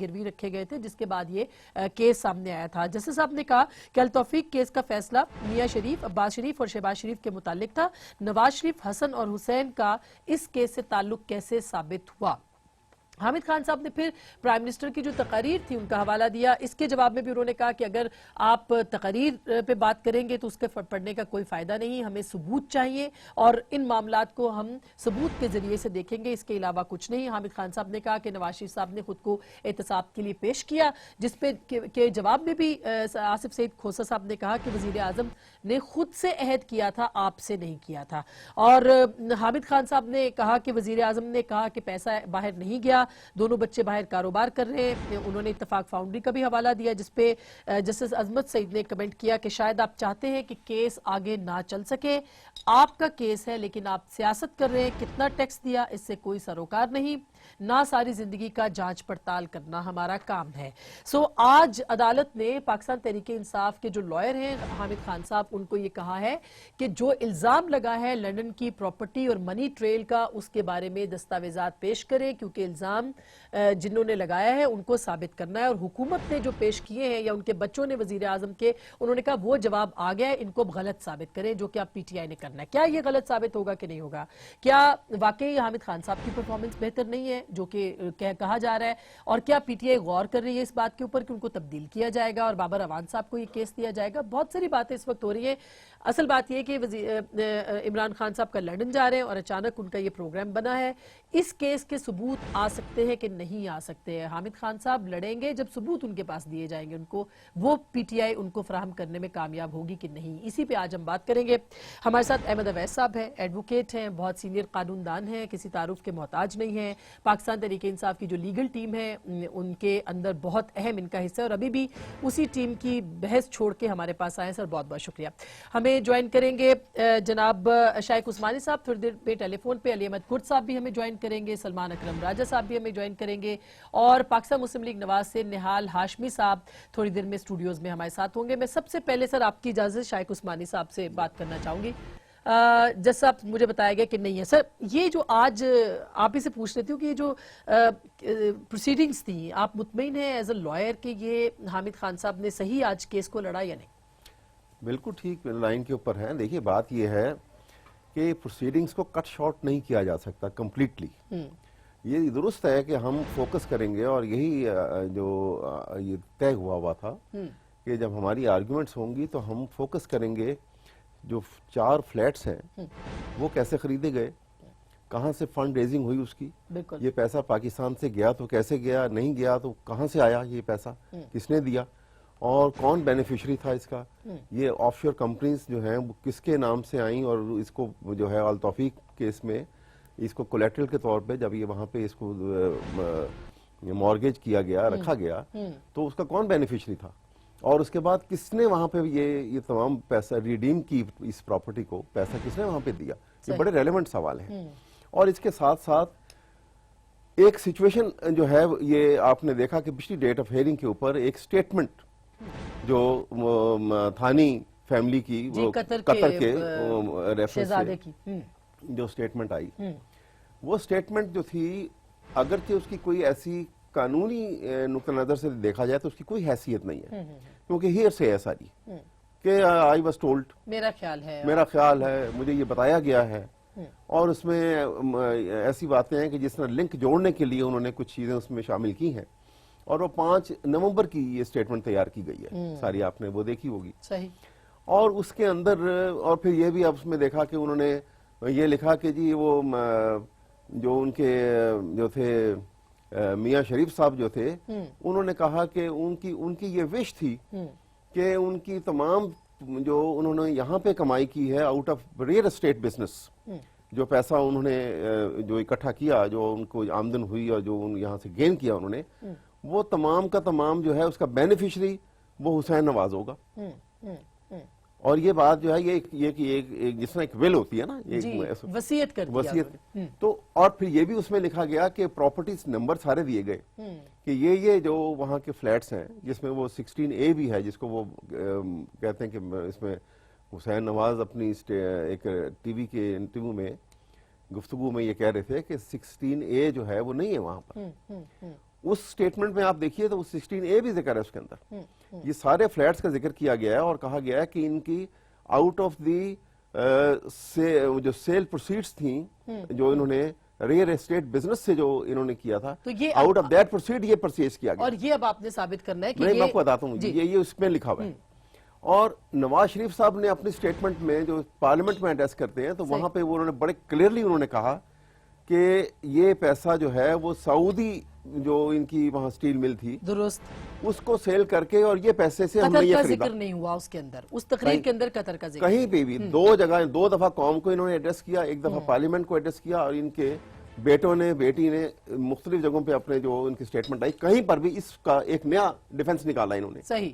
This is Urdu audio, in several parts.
گروی رکھے گئے تھے، جس کے بعد یہ کیس سامنے آیا تھا۔ جسٹس صاحب نے کہا کہ التوفیق کیس کا فیصلہ میاں شریف، عباس شریف اور شہباز شریف کے متعلق تھا۔ نواز شریف، حسن اور حسین کا اس کیس سے تعلق کیسے ثابت ہوا؟ حامد خان صاحب نے پھر پرائم منسٹر کی جو تقاریر تھی ان کا حوالہ دیا۔ اس کے جواب میں بھی انہوں نے کہا کہ اگر آپ تقاریر پہ بات کریں گے تو اس کے پڑھنے کا کوئی فائدہ نہیں، ہمیں ثبوت چاہیے اور ان معاملات کو ہم ثبوت کے ذریعے سے دیکھیں گے، اس کے علاوہ کچھ نہیں۔ حامد خان صاحب نے کہا کہ نواز شریف صاحب نے خود کو احتساب کے لیے پیش کیا، جس پہ کے جواب میں بھی آصف سعید کھوسہ صاحب نے کہا کہ وزیر اعظم نے خود سے عہد کیا تھا، آپ سے نہیں کیا تھا۔ اور حامد خان صاحب نے کہا کہ وزیر اعظم نے کہا کہ پیسہ باہر نہیں گیا، دونوں بچے باہر کاروبار کر رہے ہیں۔ انہوں نے اتفاق فاؤنڈری کا بھی حوالہ دیا، جس پہ جسٹس عظمت سعید نے کمنٹ کیا کہ شاید آپ چاہتے ہیں کہ کیس آگے نہ چل سکے، آپ کا کیس ہے لیکن آپ سیاست کر رہے ہیں، کتنا ٹیکس دیا اس سے کوئی سروکار نہیں، نہ ساری زندگی کا جانچ پڑتال کرنا ہمارا کام ہے۔ آج عدالت نے پاکستان تحریک انصاف کے جو لائر ہیں حامد خان صاحب، ان کو یہ کہا ہے کہ جو الزام لگا ہے لنڈن کی پراپرٹی اور منی ٹریل کا، اس کے بارے میں دستاویزات پیش کریں، کیونکہ الزام جنہوں نے لگایا ہے ان کو ثابت کرنا ہے، اور حکومت نے جو پیش کیے ہیں یا ان کے بچوں نے وزیر اعظم کے، انہوں نے کہا وہ جواب آ گیا ہے، ان کو غلط ثابت کریں، جو کہ اب پی ٹی آئی نے کرنا ہے۔ کیا یہ غلط ثابت ہوگا کہ نہیں ہوگا؟ کیا واقعی حامد خان صاحب کی پرفارمنس بہتر نہیں ہے جو کہ کہا جا رہا ہے؟ اور کیا پی ٹی آئی غور کر رہی ہے اس بات کے اوپر کہ ان کو تبدیل کیا جائے گا اور بابر اعوان صاحب کو یہ کیس دیا جائے گا؟ بہت ساری باتیں اس وقت ہو رہی ہیں۔ اصل بات یہ کہ عمران خان صاحب کا لندن جا رہے ہیں اور اچانک ان کا یہ پروگرام بنا ہے۔ اس کیس کے ثبوت آ سکتے ہیں کہ نہیں آ سکتے ہیں؟ حامد خان صاحب لڑیں گے جب ثبوت ان کے پاس دیے جائیں گے، ان کو وہ پی ٹی آئی ان کو فراہم کرنے میں کامیاب ہوگی کہ نہیں، اسی پہ آج ہم بات کریں گے۔ ہمارے ساتھ احمد اویس صاحب ہیں، ایڈوکیٹ ہیں، بہت سینئر قانون دان ہیں، کسی تعارف کے محتاج نہیں ہیں۔ پاکستان تحریک انصاف کی جو لیگل ٹیم ہے ان کے اندر بہت اہم ان کا حصہ ہے، اور ابھی بھی اسی ٹیم کی بحث چھوڑ کے ہمارے پاس آئے ہیں۔ سر بہت بہت شکریہ۔ ہمیں جوائن کریں گے جناب شائق عثمانی صاحب تھوڑی دیر پہ ٹیلی فون پہ، علی احمد کرد صاحب بھی ہمیں جوائن کریں گے، سلمان اکرم راجہ صاحب بھی ہمیں جوائن کریں گے، اور پاکستان مسلم لیگ نواز سے نہال ہاشمی صاحب تھوڑی دیر میں اسٹوڈیوز میں ہمارے ساتھ ہوں گے۔ میں سب سے پہلے سر آپ کی اجازت شائق عثمانی صاحب سے بات کرنا چاہوں گی۔ جس صاحب مجھے بتایا گیا کہ نہیں ہے سر، یہ جو آج آپ ہی سے پوچھ لیتی ہوں کہ یہ جو پروسیڈنگز تھی، آپ مطمئن ہیں ایز اے لائر کہ یہ حامد خان صاحب نے صحیح آج کیس کو لڑا یا نہیں؟ بالکل ٹھیک لائن کے اوپر ہے۔ دیکھیے بات یہ ہے کہ پروسیڈنگز کو کٹ شارٹ نہیں کیا جا سکتا کمپلیٹلی۔ یہ درست ہے کہ ہم فوکس کریں گے، اور یہی جو یہ طے ہوا تھا کہ جب ہماری آرگیومنٹس ہوں گی تو ہم فوکس کریں گے جو 4 فلیٹس ہیں وہ کیسے خریدے گئے، کہاں سے فنڈ ریزنگ ہوئی اس کی، یہ پیسہ پاکستان سے گیا تو کیسے گیا، نہیں گیا تو کہاں سے آیا یہ پیسہ، کس نے دیا، اور کون بینیفیشری تھا اس کا، یہ آف شور کمپنیز جو ہیں وہ کس کے نام سے آئیں، اور اس کو جو ہے التوفیق کیس میں اس کو کولیٹرل کے طور پہ جب یہ وہاں پہ اس کو مارگیج کیا گیا، رکھا گیا، تو اس کا کون بینیفیشری تھا، اور اس کے بعد کس نے وہاں پہ یہ تمام پیسہ ریڈیم کی، اس پراپرٹی کو پیسہ کس نے وہاں پہ دیا۔ یہ بڑے ریلیونٹ سوال ہیں۔ اور اس کے ساتھ ساتھ ایک سچویشن جو ہے یہ آپ نے دیکھا کہ پچھلی ڈیٹ آف ہیئرنگ کے اوپر ایک سٹیٹمنٹ جو تھانی فیملی کی قطر کے شہزادے کی جو سٹیٹمنٹ آئی، وہ سٹیٹمنٹ جو تھی اگرچہ اس کی کوئی ایسی قانونی نقطہ نظر سے دیکھا جائے تو اس کی کوئی حیثیت نہیں ہے، کیونکہ ہیئر سے ہے ساری کہ آئی واز ٹولڈ، میرا خیال ہے، مجھے یہ بتایا گیا ہے، اور اس میں ایسی باتیں ہیں کہ جس طرح لنک جوڑنے کے لیے انہوں نے کچھ چیزیں اس میں شامل کی ہیں، اور وہ 5 نومبر کی یہ سٹیٹمنٹ تیار کی گئی ہے، ساری آپ نے وہ دیکھی ہوگی۔ اور اس کے اندر اور پھر یہ بھی اب اس میں دیکھا کہ انہوں نے یہ لکھا کہ جی وہ جو ان کے جو تھے میاں شریف صاحب جو تھے، انہوں نے کہا کہ ان کی یہ وش تھی کہ ان کی تمام جو انہوں نے یہاں پہ کمائی کی ہے out of real estate business, جو پیسہ انہوں نے جو اکٹھا کیا، جو ان کو آمدن ہوئی اور جو یہاں سے گین کیا انہوں نے، وہ تمام کا تمام جو ہے اس کا بینیفیشری وہ حسین نواز ہوگا۔ اور یہ بات جو ہے یہ جس طرح ایک ول ہوتی ہے نا، وصیت کر دیا تو، اور پھر یہ بھی اس میں لکھا گیا کہ پراپرٹیز نمبر سارے دیے گئے کہ یہ جو وہاں کے فلیٹس ہیں، جس میں وہ 16A بھی ہے، جس کو وہ کہتے ہیں کہ اس میں حسین نواز اپنی ایک ٹی وی کے انٹرویو میں گفتگو میں یہ کہہ رہے تھے کہ 16A جو ہے وہ نہیں ہے وہاں پر، اس سٹیٹمنٹ میں آپ دیکھیے تو 16A بھی ذکر ہے اس کے اندر. یہ سارے فلیٹس کا ذکر کیا گیا ہے اور کہا گیا ہے کہ ان کی آؤٹ آف دی جو سیل پروسیڈز تھیں جو انہوں نے ریئل اسٹیٹ بزنس سے جو انہوں نے کیا تھا, آؤٹ آف دیٹ پروسیڈ یہ پرچیز کیا گیا. اور یہ اب آپ نے ثابت کرنا ہے کہ میں آپ کو بتاتا ہوں, یہ اس میں لکھا ہوا ہے. اور نواز شریف صاحب نے اپنی سٹیٹمنٹ میں جو پارلیمنٹ میں ایڈریس کرتے ہیں تو وہاں پہ انہوں نے بڑے کلیئرلی انہوں نے کہا کہ یہ پیسہ جو ہے وہ سعودی جو ان کی وہاں سٹیل مل تھی درست اس کو سیل کر کے, اور یہ پیسے سے ہم نے یہ قطر کا خریدا. ذکر نہیں ہوا اس کے اندر, اس تقریر کے اندر قطر کا ذکر کہیں پہ بھی دو جگہ, 2 دفعہ قوم کو انہوں نے ایڈریس کیا, ایک دفعہ پارلیمنٹ کو ایڈریس کیا, اور ان کے بیٹوں نے بیٹی نے مختلف جگہوں پہ اپنے جو ان کی سٹیٹمنٹ آئی, کہیں پر بھی اس کا ایک نیا ڈیفنس نکالا انہوں نے. صحیح.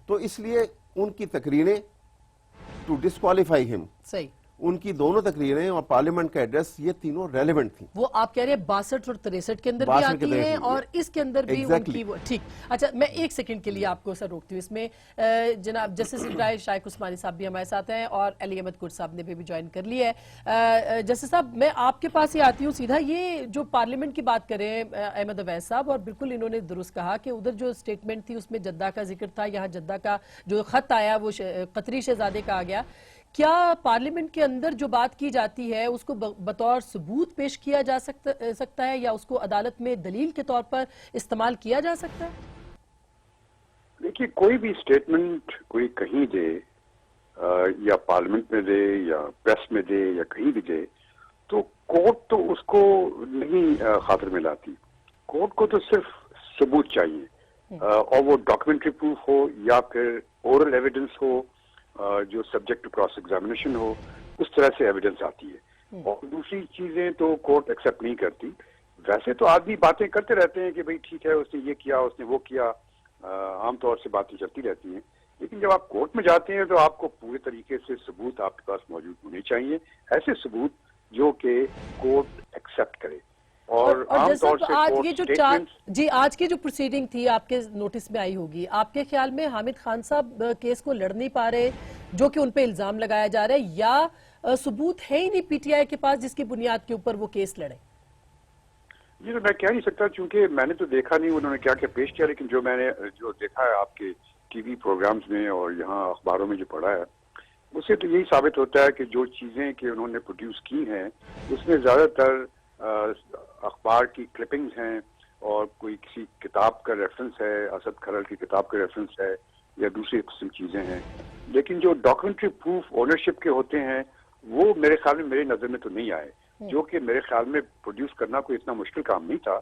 تو اس لیے ان کی تقریریں ٹو ڈسکوالیفائی ہم, صحیح, ان کی دونوں تقریریں اور پارلیمنٹ کا ایڈریس یہ تینوں ریلیونٹ تھیں. وہ آپ کہہ رہے ہیں 62 اور 63 کے اندر بھی آتی ہیں اور اس کے اندر بھی ان کی وہ. ٹھیک, اچھا میں ایک سیکنڈ کے لیے آپ کو سر روکتی ہوں اس میں. جناب جسٹس ابراہیم شائخ عثمانی صاحب بھی ہمارے ساتھ ہیں اور علی احمد کرد صاحب نے بھی جوائن کر لیا ہے. جسٹس صاحب میں آپ کے پاس ہی آتی ہوں سیدھا. یہ جو پارلیمنٹ کی بات کریں احمد اویس صاحب, اور بالکل انہوں نے درست کہا کہ ادھر جو سٹیٹمنٹ تھی اس میں جدہ کا ذکر تھا, یہاں جدہ کا جو خط آیا وہ قطری شہزادے کا آ گیا. کیا پارلیمنٹ کے اندر جو بات کی جاتی ہے اس کو بطور ثبوت پیش کیا جا سکتا ہے یا اس کو عدالت میں دلیل کے طور پر استعمال کیا جا سکتا ہے؟ دیکھیے, کوئی بھی سٹیٹمنٹ کوئی کہیں دے یا پارلیمنٹ میں دے یا پریس میں دے یا کہیں بھی دے تو کورٹ تو اس کو نہیں خاطر میں لاتی. کورٹ کو تو صرف ثبوت چاہیے, اور وہ ڈاکیومنٹری پروف ہو یا پھر اورل ایویڈنس ہو جو سبجیکٹ ٹو کراس ایگزامینیشن ہو, اس طرح سے ایویڈنس آتی ہے. اور دوسری چیزیں تو کورٹ ایکسیپٹ نہیں کرتی. ویسے تو آدمی باتیں کرتے رہتے ہیں کہ بھئی ٹھیک ہے اس نے یہ کیا, اس نے وہ کیا, عام طور سے باتیں چلتی رہتی ہیں, لیکن جب آپ کورٹ میں جاتے ہیں تو آپ کو پورے طریقے سے ثبوت آپ کے پاس موجود ہونے چاہیے, ایسے ثبوت جو کہ کورٹ ایکسیپٹ کرے. اور عام طور سے آج یہ جو آج کی جو پروسیڈنگ تھی آپ کے نوٹس میں آئی ہوگی, آپ کے خیال میں حامد خان صاحب کیس کو لڑ نہیں پا رہے جو کہ ان پہ الزام لگایا جا رہا ہے, یا ثبوت ہے ہی نہیں پی ٹی آئی کے پاس جس کی بنیاد کے اوپر وہ کیس لڑے؟ یہ تو میں کہہ نہیں سکتا, چونکہ میں نے تو دیکھا نہیں انہوں نے کیا کیا پیش کیا, لیکن جو میں نے جو دیکھا ہے آپ کے ٹی وی پروگرامز میں اور یہاں اخباروں میں جو پڑھا ہے, اس سے تو یہی ثابت ہوتا ہے کہ جو چیزیں کہ انہوں نے پروڈیوس کی ہیں اس میں زیادہ تر اخبار کی کلپنگز ہیں اور کوئی کسی کتاب کا ریفرنس ہے, اسد کھرل کی کتاب کا ریفرنس ہے یا دوسری قسم چیزیں ہیں. لیکن جو ڈاکیومنٹری پروف اونرشپ کے ہوتے ہیں وہ میرے خیال میں میرے نظر میں تو نہیں آئے, جو کہ میرے خیال میں پروڈیوس کرنا کوئی اتنا مشکل کام نہیں تھا.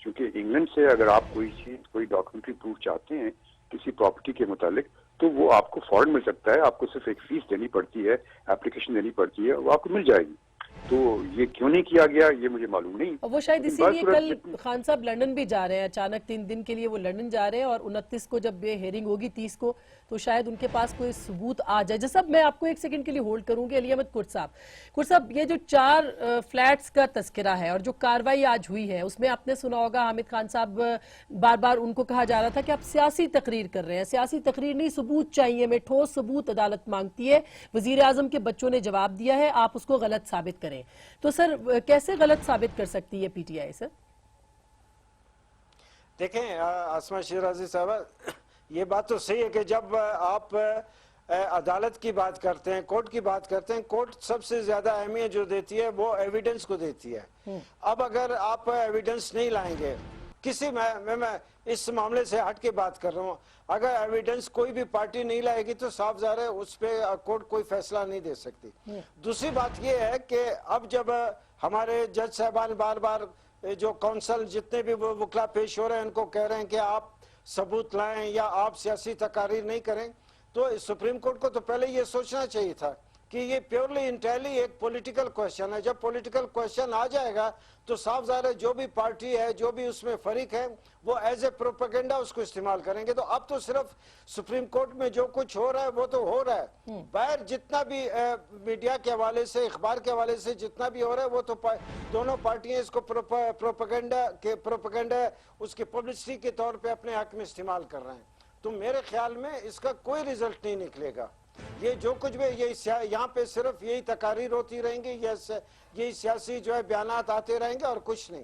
کیونکہ انگلینڈ سے اگر آپ کوئی چیز کوئی ڈاکیومنٹری پروف چاہتے ہیں کسی پراپرٹی کے متعلق تو وہ آپ کو فوراً مل سکتا ہے. آپ کو صرف ایک فیس دینی پڑتی ہے, اپلیکیشن دینی پڑتی ہے, وہ آپ کو مل جائے گی. تو یہ کیوں نہیں کیا گیا یہ مجھے معلوم نہیں. وہ شاید اسی لیے کل خان صاحب لندن بھی جا رہے ہیں, اچانک 3 دن کے لیے وہ لندن جا رہے ہیں, اور 29 کو جب یہ ہیرنگ ہوگی 30 کو تو شاید ان کے پاس کوئی ثبوت آ جائے. جیسا میں آپ کو ایک سیکنڈ کے لیے ہولڈ کروں گی. علی احمد کرد صاحب, یہ جو 4 فلیٹس کا تذکرہ ہے اور جو کاروائی آج ہوئی ہے اس میں آپ نے سنا ہوگا حامد خان صاحب بار بار ان کو کہا جا رہا تھا کہ آپ سیاسی تقریر کر رہے ہیں. سیاسی تقریر نہیں, ثبوت چاہیے, میں ٹھوس ثبوت عدالت مانگتی ہے. وزیر اعظم کے بچوں نے جواب دیا ہے, آپ اس کو غلط ثابت کریں. تو سر کیسے غلط ثابت کر سکتی ہے پی ٹی آئی؟ سر دیکھیں عاصمہ شیرازی صاحبہ, یہ بات تو صحیح ہے کہ جب آپ عدالت کی بات کرتے ہیں, کورٹ کی بات کرتے ہیں, کورٹ سب سے زیادہ اہمیت جو دیتی ہے وہ ایویڈنس کو دیتی ہے. اب اگر آپ ایویڈنس نہیں لائیں گے کسی میں اس معاملے سے ہٹ کے بات کر رہا ہوں, اگر ایویڈنس کوئی بھی پارٹی نہیں لائے گی تو صاف ظاہر ہے اس پہ کورٹ کوئی فیصلہ نہیں دے سکتی. دوسری بات یہ ہے کہ اب جب ہمارے جج صاحبان بار بار جو کونسل جتنے بھی وکلا پیش ہو رہے ہیں ان کو کہہ رہے ہیں کہ آپ ثبوت لائیں یا آپ سیاسی تقاریر نہیں کریں, تو سپریم کورٹ کو تو پہلے یہ سوچنا چاہیے تھا کہ یہ پیورلی انٹائرلی ایک پولیٹیکل کویشچن ہے. جب پولیٹیکل کویشچن آ جائے گا تو صاف ظاہر ہے جو بھی پارٹی ہے, جو بھی اس میں فریق ہے, وہ ایز اے پروپیگنڈا اس کو استعمال کریں گے. تو اب تو صرف سپریم کورٹ میں جو کچھ ہو رہا ہے وہ تو ہو رہا ہے, باہر جتنا بھی میڈیا کے حوالے سے, اخبار کے حوالے سے جتنا بھی ہو رہا ہے وہ تو دونوں پارٹیاں اس کو پروپیگنڈا اس کی پبلسٹی کے طور پہ اپنے حق میں استعمال کر رہے ہیں. تو میرے خیال میں اس کا کوئی ریزلٹ نہیں نکلے گا. یہ جو کچھ بھی یہاں پہ صرف یہی تقاریر ہوتی رہیں گی, یہی سیاسی جو ہے بیانات آتے رہیں گے اور کچھ نہیں.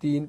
3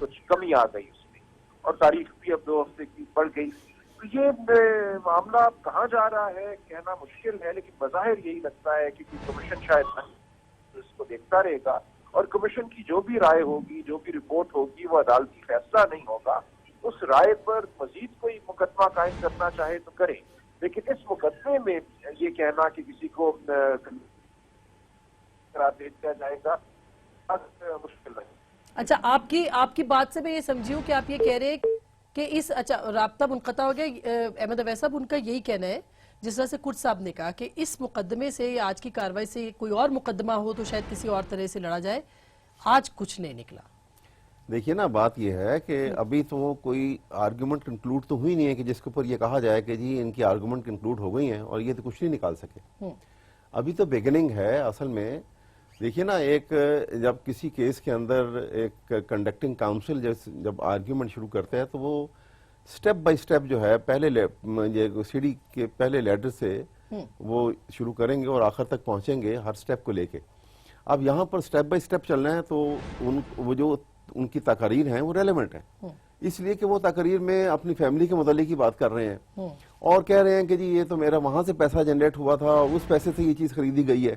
کچھ کمی آ گئی اس میں، اور تاریخ بھی اب 2 ہفتے کی بڑھ گئی. تو یہ معاملہ اب کہاں جا رہا ہے کہنا مشکل ہے، لیکن بظاہر یہی لگتا ہے کہ کمیشن شاید اس کو دیکھتا رہے گا، اور کمیشن کی جو بھی رائے ہوگی، جو بھی رپورٹ ہوگی، وہ عدالتی فیصلہ نہیں ہوگا. اس رائے پر مزید کوئی مقدمہ قائم کرنا چاہے تو کرے، لیکن اس مقدمے میں یہ کہنا کہ کسی کو قرار دے دیا جائے گا مشکل ہے. اچھا، آپ کی بات سے میں یہ سمجھی ہوں کہ آپ یہ کہہ رہے ہیں کہ اس رابطہ منقطع ہو گیا. احمد اویس صاحب، ان کا یہی کہنا ہے جس طرح سے کرد صاحب نے کہا کہ اس مقدمے سے یا آج کی کارروائی سے کوئی اور مقدمہ ہو تو شاید کسی اور طرح سے لڑا جائے، آج کچھ نہیں نکلا. دیکھیے نا، بات یہ ہے کہ ابھی تو کوئی آرگومنٹ کنکلوڈ تو ہوئی نہیں ہے کہ جس کے اوپر یہ کہا جائے کہ جی ان کی آرگومنٹ کنکلوڈ ہو گئی ہیں اور یہ تو کچھ نہیں نکال سکے. ابھی تو بگننگ ہے اصل میں. دیکھیے نا، ایک جب کسی کیس کے اندر ایک کنڈکٹنگ کاؤنسل جب آرگیومنٹ شروع کرتے ہیں تو وہ سٹیپ بائی سٹیپ جو ہے پہلے سیڑھی کے پہلے لیڈر سے وہ شروع کریں گے اور آخر تک پہنچیں گے ہر سٹیپ کو لے کے. اب یہاں پر سٹیپ بائی سٹیپ چلنا ہے تو وہ جو ان کی تقاریر ہیں وہ ریلیونٹ ہیں، اس لیے کہ وہ تقریر میں اپنی فیملی کے متعلق ہی بات کر رہے ہیں اور کہہ رہے ہیں کہ جی یہ تو میرا وہاں سے پیسہ جنریٹ ہوا تھا، اس پیسے سے یہ چیز خریدی گئی ہے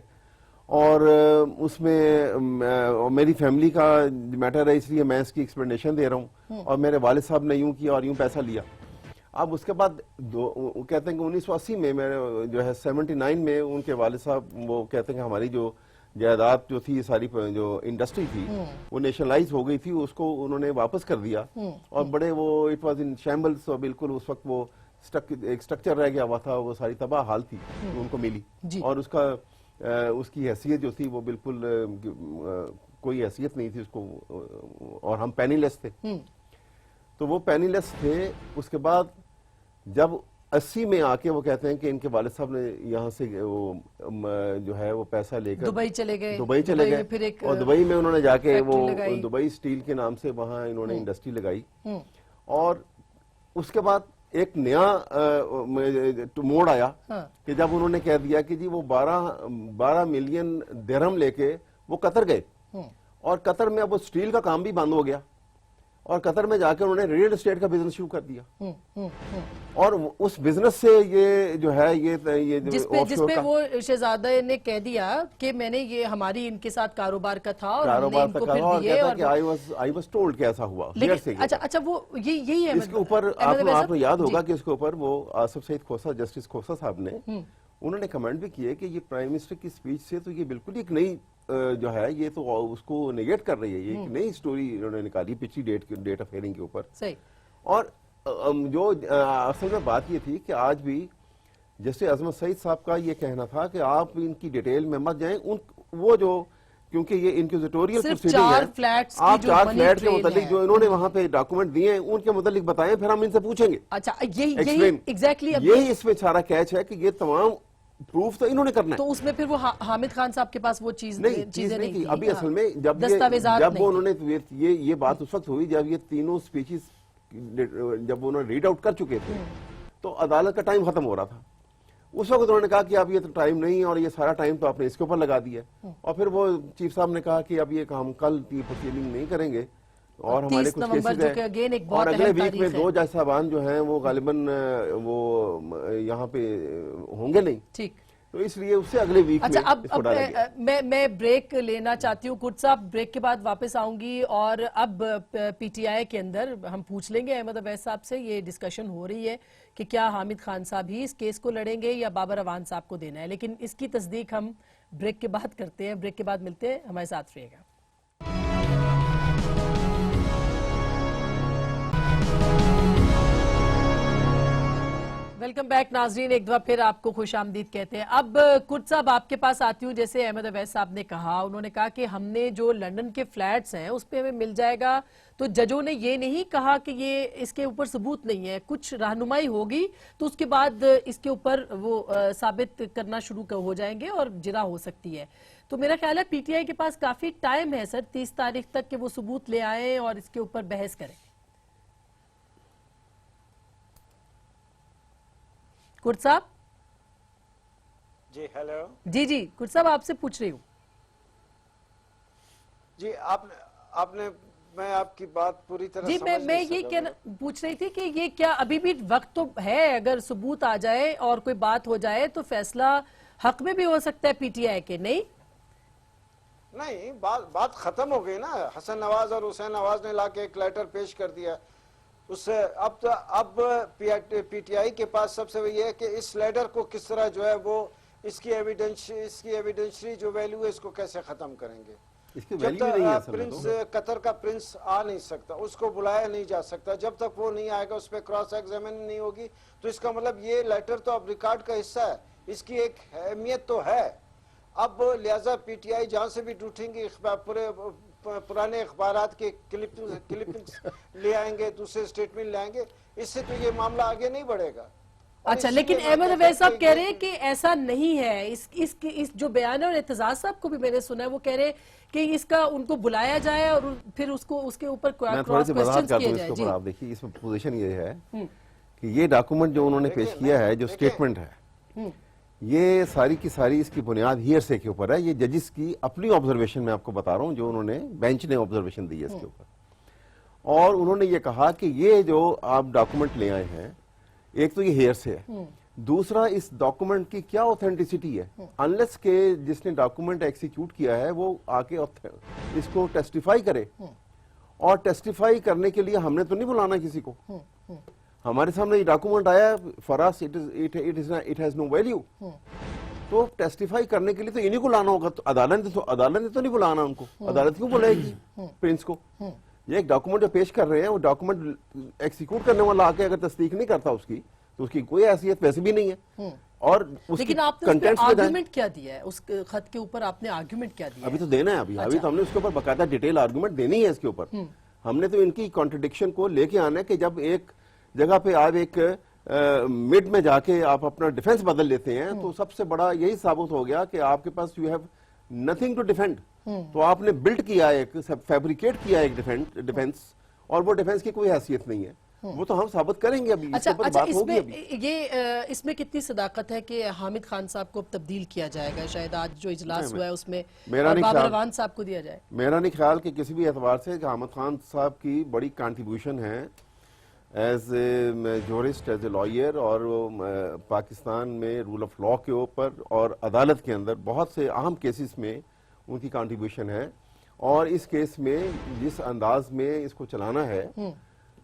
اور اس میں میری فیملی کا میٹر ہے، اس لیے میں اس کی ایکسپلینیشن دے رہا ہوں اور میرے والد صاحب نے یوں کیا اور یوں پیسہ لیا. اب اس کے بعد کہتے ہیں کہ 1980 میں جو ہے 79 میں ان کے والد صاحب وہ کہتے ہیں کہ ہماری جو جائیداد جو تھی، ساری جو انڈسٹری تھی وہ نیشنلائز ہو گئی تھی، اس کو انہوں نے واپس کر دیا اور بڑے وہ اٹ واز ان شیمبلز، اور بالکل اس وقت وہ ایک سٹرکچر رہ گیا ہوا تھا، وہ ساری تباہ حال تھی ان کو ملی اور اس کی حیثیت جو تھی وہ بالکل کوئی حیثیت نہیں تھی اس کو، اور ہم پینی لیس تھے. تو وہ پینی لیس تھے. اس کے بعد جب 80 میں آ کے وہ کہتے ہیں کہ ان کے والد صاحب نے یہاں سے جو ہے وہ پیسہ لے کر دبئی چلے گئے، اور دبئی میں انہوں نے جا کے وہ دبئی اسٹیل کے نام سے وہاں انہوں نے انڈسٹری لگائی. اور اس کے بعد ایک نیا موڑ آیا کہ جب انہوں نے کہہ دیا کہ جی وہ 12 ملین درہم لے کے وہ قطر گئے اور قطر میں اب وہ اسٹیل کا کام بھی بند ہو گیا اور قطر میں جا کے انہوں نے ریئل اسٹیٹ کا بزنس شروع کر دیا اور اس بزنس سے یہ جو ہے یہ جس پہ وہ شہزادہ نے کہہ دیا کہ میں نے یہ ہماری ان کے ساتھ کاروبار کا تھا اور ہم نے ان کو پھر دیے اور I was told کہ ایسا ہوا. اچھا وہ یہی ہے اس کے اوپر آپ کو یاد ہوگا کہ اس کے اوپر وہ آصف سعید کھوسہ، جسٹس کھوسہ صاحب نے انہوں نے کمنٹ بھی کیے کہ یہ پرائم منسٹر کی سپیچ سے تو یہ بالکل ایک نئی جو ہے یہ تو اس کو نیگیٹ کر رہی ہے، یہ ایک نئی سٹوری انہوں نے نکالی پچھلی ڈیٹ آف ہیئرنگ کے اوپر. اور جو اصل میں بات یہ تھی کہ آج بھی جیسے عظمت سعید صاحب کا یہ کہنا تھا کہ آپ ان کی ڈیٹیل میں مت جائیں، وہ جو کیونکہ یہ انکوزیٹوریل پروسیڈنگ ہے، آپ 4 فلیٹ کے متعلق جو انہوں نے وہاں پہ ڈاکومنٹ دیے ہیں ان کے متعلق بتائیں، پھر ہم ان سے پوچھیں گے. اچھا یہی اس میں سارا کیچ ہے کہ یہ تمام پروف تو انہوں نے کرنا ہے. تو اس میں پھر وہ حامد خان صاحب کے پاس وہ چیزیں نہیں تھی. ابھی اصل میں جب انہوں نے یہ بات اس وقت ہوئی جب یہ تینوں سپیچز جب انہوں نے ریڈ آؤٹ کر چکے تھے تو عدالت کا ٹائم ختم ہو رہا تھا. اس وقت انہوں نے کہا کہ اب یہ تو ٹائم نہیں اور یہ سارا ٹائم تو آپ نے اس کے اوپر لگا دیا. اور پھر وہ چیف صاحب نے کہا کہ اب یہ ہم کل کی پروسیڈنگ نہیں کریں گے اور ہمارے کچھ کیسز ہیں اور اگلے ویک میں 2 جج صاحبان جو ہیں وہ غالباً وہ یہاں پہ ہوں گے نہیں. ٹھیک، تو اس لیے اس سے اگلے ویک میں اس کو ڈالا گیا. میں بریک لینا چاہتی ہوں کرد صاحب، بریک کے بعد واپس آؤں گی اور اب پی ٹی آئی کے اندر ہم پوچھ لیں گے احمد اویس صاحب سے. یہ ڈسکشن ہو رہی ہے کہ کیا حامد خان صاحب ہی اس کیس کو لڑیں گے یا بابر اوان صاحب کو دینا ہے، لیکن اس کی تصدیق ہم بریک کے بعد کرتے ہیں. بریک کے بعد ملتے ہیں، ہمارے ساتھ رہیے گا. ویلکم بیک ناظرین، ایک دفعہ پھر آپ کو خوش آمدید کہتے ہیں. اب کرد صاحب آپ کے پاس آتی ہوں. جیسے احمد اویس صاحب نے کہا، انہوں نے کہا کہ ہم نے جو لنڈن کے فلیٹس ہیں اس پہ ہمیں مل جائے گا، تو ججوں نے یہ نہیں کہا کہ یہ اس کے اوپر ثبوت نہیں ہے، کچھ رہنمائی ہوگی تو اس کے بعد اس کے اوپر وہ ثابت کرنا شروع ہو جائیں گے اور جرح ہو سکتی ہے. تو میرا خیال ہے پی ٹی آئی کے پاس کافی ٹائم ہے سر، 30 تاریخ تک کہ وہ ثبوت لے آئیں اور اس کے اوپر بحث کریں. کرد صاحب جی ہیلو. جی کرد صاحب آپ سے پوچھ رہی ہوں. جی آپ نے میں آپ کی بات پوری طرح جی سمجھ میں نہیں یہ سکا کہنا پوچھ رہی تھی کہ یہ کیا ابھی بھی وقت تو ہے، اگر ثبوت آ جائے اور کوئی بات ہو جائے تو فیصلہ حق میں بھی ہو سکتا ہے پی ٹی آئی کے، نہیں؟ نہیں، بات ختم ہو گئی نا. حسن نواز اور حسین نواز نے لا کے ایک لیٹر پیش کر دیا. اس سے اب پی ٹی آئی کے پاس سب سے یہ ہے کہ اس لیٹر کو کس طرح جو ہے وہ اس کی ایویڈنشری جو ویلیو ہے اس کو کیسے ختم کریں گے. اس کی جب ویلیو نہیں ہے تک اصل میں پرنس تو. قطر کا پرنس آ نہیں سکتا، اس کو بلایا نہیں جا سکتا، جب تک وہ نہیں آئے گا اس پہ کراس ایگزامن نہیں ہوگی، تو اس کا مطلب یہ لیٹر تو اب ریکارڈ کا حصہ ہے، اس کی ایک اہمیت تو ہے. اب لہذا پی ٹی آئی جہاں سے بھی ٹوٹیں گی پرانے اخبارات کے کلپنگز لے آئیں گے، دوسرے سٹیٹمنٹ لے آئیں گے، اس سے تو یہ معاملہ آگے نہیں بڑھے گا. اچھا، لیکن احمد اویس صاحب کہہ رہے ہیں کہ ایسا نہیں ہے. اس جو بیان ہے، اور اعتزاز صاحب کو بھی میں نے سنا ہے، وہ کہہ رہے ہیں کہ اس کا ان کو بلایا جائے اور پھر اس کے اوپر میں تھوڑی کراس سی وضاحت کوسچنز کر کیے دوں اس جائے. کے جی اوپر. آپ دیکھیے اس میں پوزیشن یہ ہے کہ یہ ڈاکومنٹ جو انہوں نے پیش کیا ہے، جو سٹیٹمنٹ ہے، یہ ساری کی ساری اس کی بنیاد ہیئرسے کے اوپر ہے. یہ ججز کی اپنی آبزرویشن میں آپ کو بتا رہا ہوں، جو انہوں نے بینچ نے آبزرویشن دی ہے اس کے اوپر. اور انہوں نے یہ کہا کہ یہ جو آپ ڈاکومنٹ لے آئے ہیں، ایک تو یہ ہیئرسے ہے، دوسرا اس ڈاکومنٹ کی کیا اوتھینٹسٹی ہے. انلیس کہ جس نے ڈاکومنٹ ایکسیکیوٹ کیا ہے وہ آ کے اس کو ٹیسٹیفائی کرے، اور ٹیسٹیفائی کرنے کے لیے ہم نے تو نہیں بلانا کسی کو. ہمارے سامنے یہ ڈاکومنٹ آیا، for as it has no value. تو ٹیسٹیفائی کرنے کے لیے تو انہیں کو لانا ہوگا. تو عدالت نے تو نہیں بلانا ان کو. عدالت کیوں بلائے گی پرنس کو؟ یہ ایک ڈاکومنٹ جو پیش کر رہے ہیں، وہ ڈاکومنٹ ایکسیکیوٹ کرنے والا آ کے اگر تصدیق نہیں کرتا اس کی، تو اس کی کوئی حیثیت ویسے بھی نہیں ہے. اور لیکن آپ نے اس پہ آرگیومنٹ کیا دیا ہے؟ اس خط کے اوپر آپ نے آرگیومنٹ کیا دیا ہے؟ ابھی تو دینا ہے. ابھی تو ہم نے اس کے اوپر باقاعدہ ڈیٹیل آرگیومنٹ دینی ہے. اس کے اوپر ہم نے تو ان کی کانٹرڈکشن کو لے کے آنا ہے کہ جب ایک جگہ پہ آپ ایک مڈ میں جا کے آپ اپنا ڈیفنس بدل لیتے ہیں، تو سب سے بڑا یہی ثابت ہو گیا کہ آپ کے پاس you have nothing to defend. تو آپ نے بلڈ کیا ایک فیبریکیٹ کیا ایک ڈیفنس، اور وہ ڈیفنس کی کوئی حیثیت نہیں ہے. وہ تو ہم ثابت کریں گے ابھی. اچھا، بات ہوگی ابھی. اس میں کتنی صداقت ہے کہ حامد خان صاحب کو تبدیل کیا جائے گا؟ شاید آج جو اجلاس ہوا ہے اس میں اور بابر روان صاحب کو دیا جائے. میرا نہیں خیال کہ کسی بھی اعتبار سے کہ حامد خان صاحب کی بڑی کنٹریبیوشن ہے as a jurist, as a lawyer, اور پاکستان میں رول آف لا کے اوپر اور عدالت کے اندر بہت سے اہم کیسز میں ان کی کنٹریبیوشن ہے. اور اس کیس میں جس انداز میں اس کو چلانا ہے،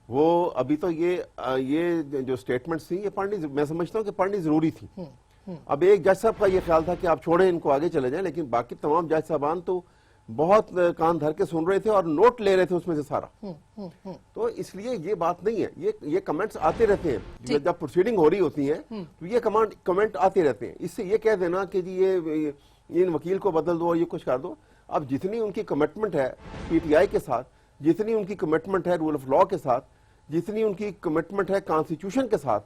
وہ ابھی تو یہ جو سٹیٹمنٹس تھیں، یہ پڑھنی، میں سمجھتا ہوں کہ پڑھنی ضروری تھی. اب ایک جج صاحب کا یہ خیال تھا کہ آپ چھوڑیں ان کو، آگے چلے جائیں، لیکن باقی تمام جج صاحبان تو بہت کان دھر کے سن رہے تھے اور نوٹ لے رہے تھے اس میں سے سارا. تو اس لیے یہ بات نہیں ہے. یہ کمنٹس آتے رہتے ہیں جب پروسیڈنگ ہو رہی ہوتی ہیں، تو یہ کمنٹ آتے رہتے ہیں. اس سے یہ کہہ دینا کہ جی یہ ان وکیل کو بدل دو اور یہ کچھ کر دو. اب جتنی ان کی کمٹمنٹ ہے پی ٹی آئی کے ساتھ، جتنی ان کی کمٹمنٹ ہے رول آف لا کے ساتھ، جتنی ان کی کمٹمنٹ ہے کانسٹیٹیوشن کے ساتھ،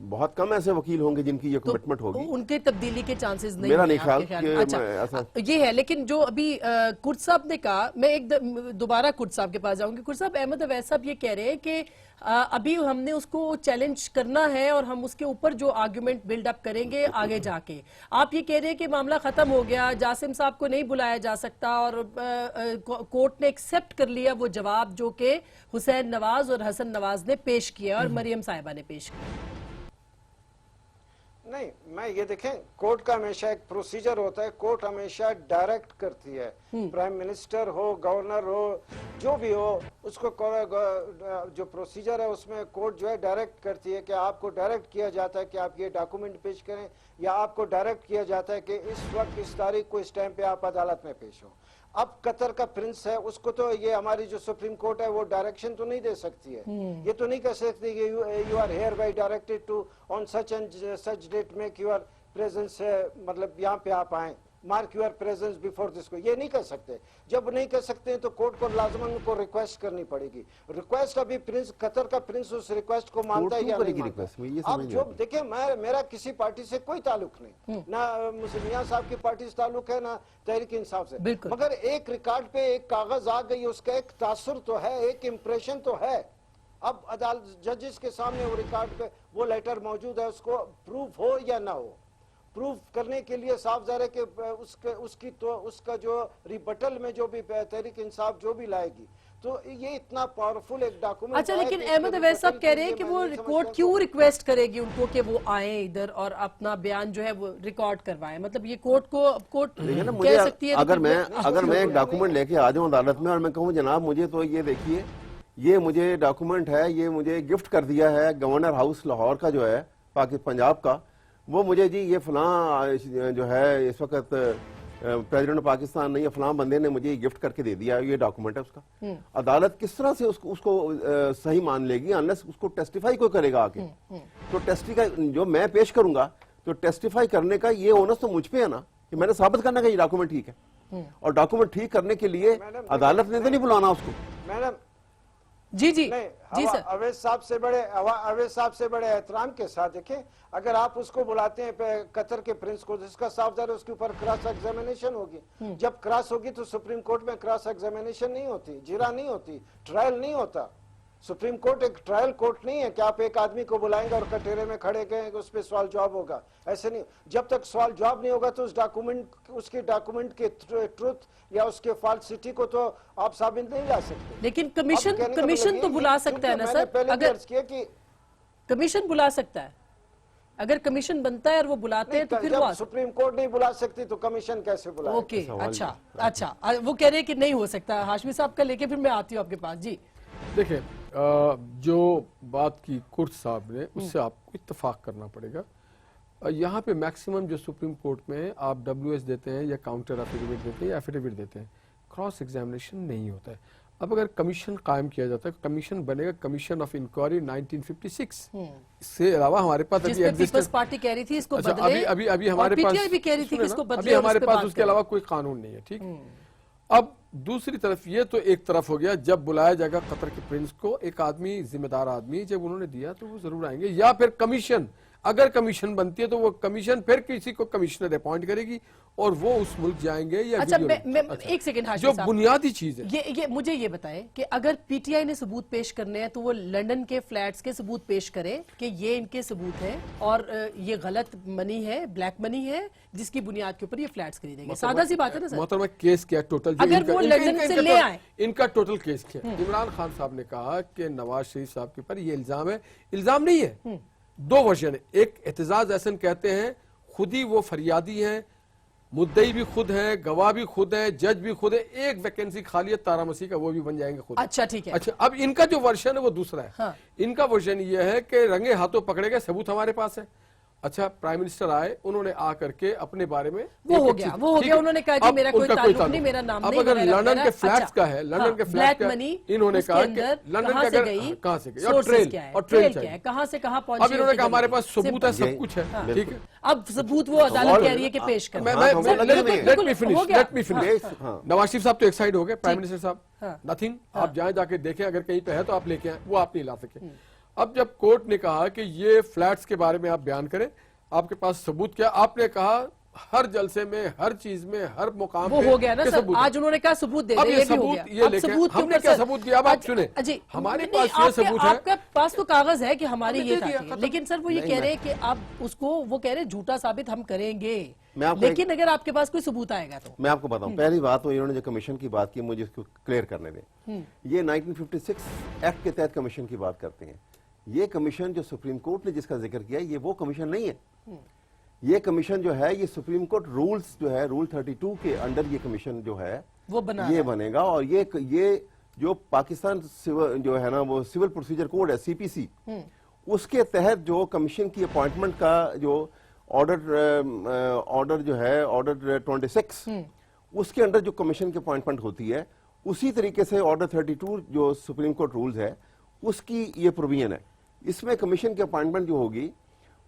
بہت کم ایسے وکیل ہوں گے جن کی یہ کمٹمنٹ ہوگی. ان کے تبدیلی کے چانسز نہیں میرا ہیں نہیں آپ خیال کے خیال کہ میں؟ اچھا، یہ ہے. لیکن جو ابھی کرد صاحب نے کہا، میں ایک دوبارہ کرد صاحب کے پاس جاؤں گی. کرد صاحب، احمد اویس صاحب یہ کہہ رہے ہیں کہ ابھی ہم نے اس کو چیلنج کرنا ہے اور ہم اس کے اوپر جو آرگیومنٹ بلڈ اپ کریں گے آگے جا کے. آپ یہ کہہ رہے ہیں کہ معاملہ ختم ہو گیا، جاسم صاحب کو نہیں بلایا جا سکتا، اور کورٹ نے ایکسیپٹ کر لیا وہ جواب جو کہ حسین نواز اور حسن نواز نے پیش کیا اور مریم صاحبہ نے پیش کیا. نہیں، میں یہ دیکھیں، کورٹ کا ہمیشہ ایک پروسیجر ہوتا ہے. کورٹ ہمیشہ ڈائریکٹ کرتی ہے. پرائم منسٹر ہو، گورنر ہو، جو بھی ہو، اس کو جو پروسیجر ہے اس میں کورٹ جو ہے ڈائریکٹ کرتی ہے کہ آپ کو ڈائریکٹ کیا جاتا ہے کہ آپ یہ ڈاکومنٹ پیش کریں، یا آپ کو ڈائریکٹ کیا جاتا ہے کہ اس وقت اس تاریخ کو اس ٹائم پہ آپ عدالت میں پیش ہوں. اب قطر کا پرنس ہے، اس کو تو یہ ہماری جو سپریم کورٹ ہے وہ ڈائریکشن تو نہیں دے سکتی ہے. یہ تو نہیں کہہ سکتی کہ you are hereby directed to on such and such date make your presence, مطلب یہاں پہ آپ آئیں، mark your presence before this کو. یہ نہیں کہہ سکتے. جب نہیں کہہ سکتے تو کورٹ کو لازماً کو ریکویسٹ کرنی پڑے گی. ریکویسٹ ابھی پرنس، قطر کا پرنس اس ریکویسٹ کو مانتا ہے یا نہیں مانتا. اب جو دیکھیں، میرا کسی پارٹی سے کوئی تعلق نہیں، نہ میاں صاحب کی پارٹی سے تعلق ہے، نہ تحریک انصاف سے. مگر ایک ریکارڈ پہ ایک کاغذ آ گئی، اس کا ایک تاثر تو ہے، ایک امپریشن تو ہے. اب عدالت ججز کے سامنے وہ ریکارڈ پہ وہ لیٹر موجود ہے، اس کو پروف ہو یا نہ ہو، پروف کرنے کے لیے صاف ظاہر ہے کہ اس کا جو ریبٹل میں جو بھی تحریک انصاف جو بھی لائے گی، تو یہ اتنا پاورفل ایک ڈاکومنٹ. اچھا لیکن احمد اویس صاحب کہہ رہے ہیں کہ وہ کورٹ کیوں ریکویسٹ کرے گی ان کو کہ وہ آئیں ادھر اور اپنا بیان جو ہے وہ ریکارڈ کروائیں؟ مطلب یہ کورٹ کہہ سکتی ہے. اگر میں ایک ڈاکومنٹ لے کے آ جاؤں عدالت میں اور میں کہوں جناب مجھے تو یہ دیکھیے یہ مجھے ڈاکومنٹ ہے، یہ مجھے گفٹ کر دیا ہے گورنر ہاؤس لاہور کا جو ہے پنجاب کا، وہ مجھے جی یہ فلاں جو ہے اس وقت پریزیڈنٹ پاکستان نے، یہ فلاں بندے نے مجھے یہ گفٹ کر کے دے دیا، یہ ڈاکومنٹ ہے اس کا. عدالت کس طرح سے اس کو صحیح مان لے گی انلیس اس کو ٹیسٹیفائی کوئی کرے گا آ کے. تو ٹیسٹیفائی جو میں پیش کروں گا تو ٹیسٹیفائی کرنے کا یہ اونس تو مجھ پہ ہے نا کہ میں نے ثابت کرنا کہ یہ ڈاکومنٹ ٹھیک ہے، اور ڈاکومنٹ ٹھیک کرنے کے لیے عدالت نے تو نہیں بلانا اس کو. میڈم جی جی جی سر، اویس صاحب سے بڑے احترام کے ساتھ دیکھیں، اگر آپ اس کو بلاتے ہیں قطر کے پرنس کو جس کا صاف ظاہر اس کے اوپر کراس ایگزامینیشن ہوگی، جب کراس ہوگی تو سپریم کورٹ میں کراس ایگزامینیشن نہیں ہوتی، جرا نہیں ہوتی، ٹرائل نہیں ہوتا. سپریم کورٹ ایک ٹرائل کورٹ نہیں ہے کہ آپ ایک آدمی کو بلائیں گے اور کٹہرے میں کھڑے گئے اس پہ سوال جواب ہوگا. ایسے نہیں، جب تک سوال جواب نہیں ہوگا تو اس کے ڈاکومنٹ کے ٹروتھ یا اس کے فالسٹی کو تو آپ ثابت نہیں لا سکتے. لیکن کمیشن تو بلا سکتا ہے نا سر، اگر کمیشن بلا سکتا ہے، اگر کمیشن بنتا ہے اور وہ بلاتے ہیں تو پھر وہ سپریم کورٹ نہیں بلا سکتی تو کمیشن کیسے بلائے؟ اوکے اچھا وہ کہہ رہے ہیں کہ نہیں ہو سکتا. ہاشمی صاحب کا لے کے پھر میں آتی ہوں آپ کے پاس. جی دیکھیں، جو بات کی کرت صاحب نے اس سے آپ کو اتفاق کرنا پڑے گا. یہاں پہ میکسیمم جو سپریم کورٹ میں آپ WS دیتے ہیں یا کاؤنٹر افیڈیوٹ دیتے ہیں یا افیڈیوٹ دیتے ہیں، کراس ایگزامینیشن نہیں ہوتا ہے. اب اگر کمیشن قائم کیا جاتا ہے، کمیشن بنے گا کمیشن آف انکوائری 1956. اس سے علاوہ ہمارے پاس پیپلز پارٹی کہہ رہی تھی اس کو بدلے، ابھی ہمارے پاس بھی کہہ رہی تھی کہ اس کو بدلے، ابھی ہمارے پاس اس کے علاوہ کوئی قانون نہیں ہے. ٹھیک، اب دوسری طرف یہ تو ایک طرف ہو گیا، جب بلایا جائے گا قطر کے پرنس کو، ایک آدمی ذمہ دار آدمی جب انہوں نے دیا تو وہ ضرور آئیں گے. یا پھر کمیشن، اگر کمیشن بنتی ہے تو وہ کمیشن پھر کسی کو کمشنر اپوائنٹ کرے گی اور وہ اس ملک جائیں گے. یا ایک سیکنڈ جو بنیادی چیز ہے یہ مجھے یہ بتائیں کہ اگر پی ٹی آئی نے ثبوت پیش کرنے ہیں تو وہ لنڈن کے فلیٹس کے ثبوت پیش کرے کہ یہ ان کے ثبوت ہیں اور یہ غلط منی ہے، بلیک منی ہے جس کی بنیاد کے اوپر یہ فلیٹس خریدیں گے. سادہ سی بات ہے نا سر. محترمہ کیس کیا ٹوٹل، اگر وہ لنڈن سے لے آئے، ان کا ٹوٹل کیس کیا؟ عمران خان صاحب نے کہا کہ نواز شریف صاحب کے اوپر یہ الزام ہے. الزام نہیں ہے، دو ورژن ہے. ایک اعتزاز احسن کہتے ہیں خود ہی وہ فریادی ہیں، مدعی بھی خود ہیں، گواہ بھی خود ہیں، جج بھی خود ہے. ایک ویکینسی خالی ہے تارا مسیح کا، وہ بھی بن جائیں گے خود. اچھا ٹھیک ہے. اچھا اب ان کا جو ورژن ہے وہ دوسرا ہے. ان کا ورژن یہ ہے کہ رنگے ہاتھوں پکڑے گئے، ثبوت ہمارے پاس ہے. اچھا پرائم منسٹر آئے، انہوں نے آ کر کے اپنے بارے میں وہ ہو گیا انہوں نے کہا جی میرا کوئی تعلق نہیں، میرا نام نہیں. اب اگر لندن کے فلیٹس کا ہے، لندن کے فلیٹ کا انہوں نے کہا کہ لندن کہاں سے گئی، کہاں سے گئی، اور ٹریل کیا ہے، کہاں سے کہاں پہنچی. اب انہوں نے کہا ہمارے پاس ثبوت ہے، سب کچھ ہے. ٹھیک ہے، اب ثبوت وہ عدالت کہہ رہی ہے کہ پیش کریں. Let me finish. Nawaz Sharif صاحب تو ایک سائڈ ہو گئے، پرائم منسٹر صاحب نتھنگ. آپ جائیں جا کے دیکھیں، اگر کہیں پہ ہے تو آپ لے کے آئیں، وہ آپ نہیں لا سکے. اب جب کورٹ نے کہا کہ یہ فلیٹس کے بارے میں آپ بیان کریں، آپ کے پاس ثبوت کیا؟ آپ نے کہا ہر جلسے میں، ہر چیز میں، ہر مقام وہ ہو گیا نا سر. آج انہوں نے کہا ثبوت دے دیں، یہ بھی ہو گیا. اب ثبوت ہم نے کیا ثبوت کیا؟ اب آپ سنیں، ہمارے پاس یہ ثبوت ہے. آپ کے پاس تو کاغذ ہے کہ ہماری یہ تھا، لیکن سر وہ یہ کہہ رہے ہیں کہ آپ اس کو، وہ کہہ رہے جھوٹا ثابت ہم کریں گے، لیکن اگر آپ کے پاس کوئی ثبوت آئے گا تو. میں آپ کو بتاؤں، پہلی بات تو انہوں نے جو کمیشن کی بات کی، مجھے اس کو کلیئر کرنے دیں. یہ 1956 ایکٹ کے تحت کمیشن کی بات کرتے ہیں. یہ کمیشن جو سپریم کورٹ نے جس کا ذکر کیا یہ وہ کمیشن نہیں ہے. یہ کمیشن جو ہے یہ سپریم کورٹ رولز جو ہے رول 32 کے انڈر یہ کمیشن جو ہے یہ بنے گا. اور یہ جو پاکستان جو ہے نا وہ سول پروسیجر کوڈ ہے CPC، اس کے تحت جو کمیشن کی اپوائنٹمنٹ کا جو آرڈر جو ہے آرڈر 26، اس کے انڈر جو کمیشن کی اپوائنٹمنٹ ہوتی ہے، اسی طریقے سے آرڈر 32 جو سپریم کورٹ رولز ہے اس کی یہ پروویژن ہے. اس میں کمیشن کی اپوائنٹمنٹ جو ہوگی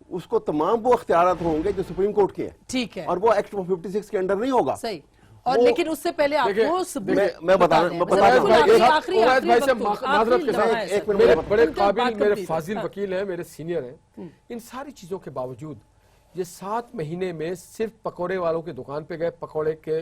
اس کو تمام وہ اختیارات ہوں گے جو سپریم کورٹ کے ہیں. ٹھیک ہے، اور وہ ایکٹ 56 کے انڈر نہیں ہوگا. صحیح. اور لیکن اس سے پہلے آپ کو میں بتا رہا ہوں، بڑے قابل میرے فاضل وکیل ہیں، میرے سینئر ہیں. ان ساری چیزوں کے باوجود یہ 7 مہینے میں صرف پکوڑے والوں کی دکان پہ گئے، پکوڑے کے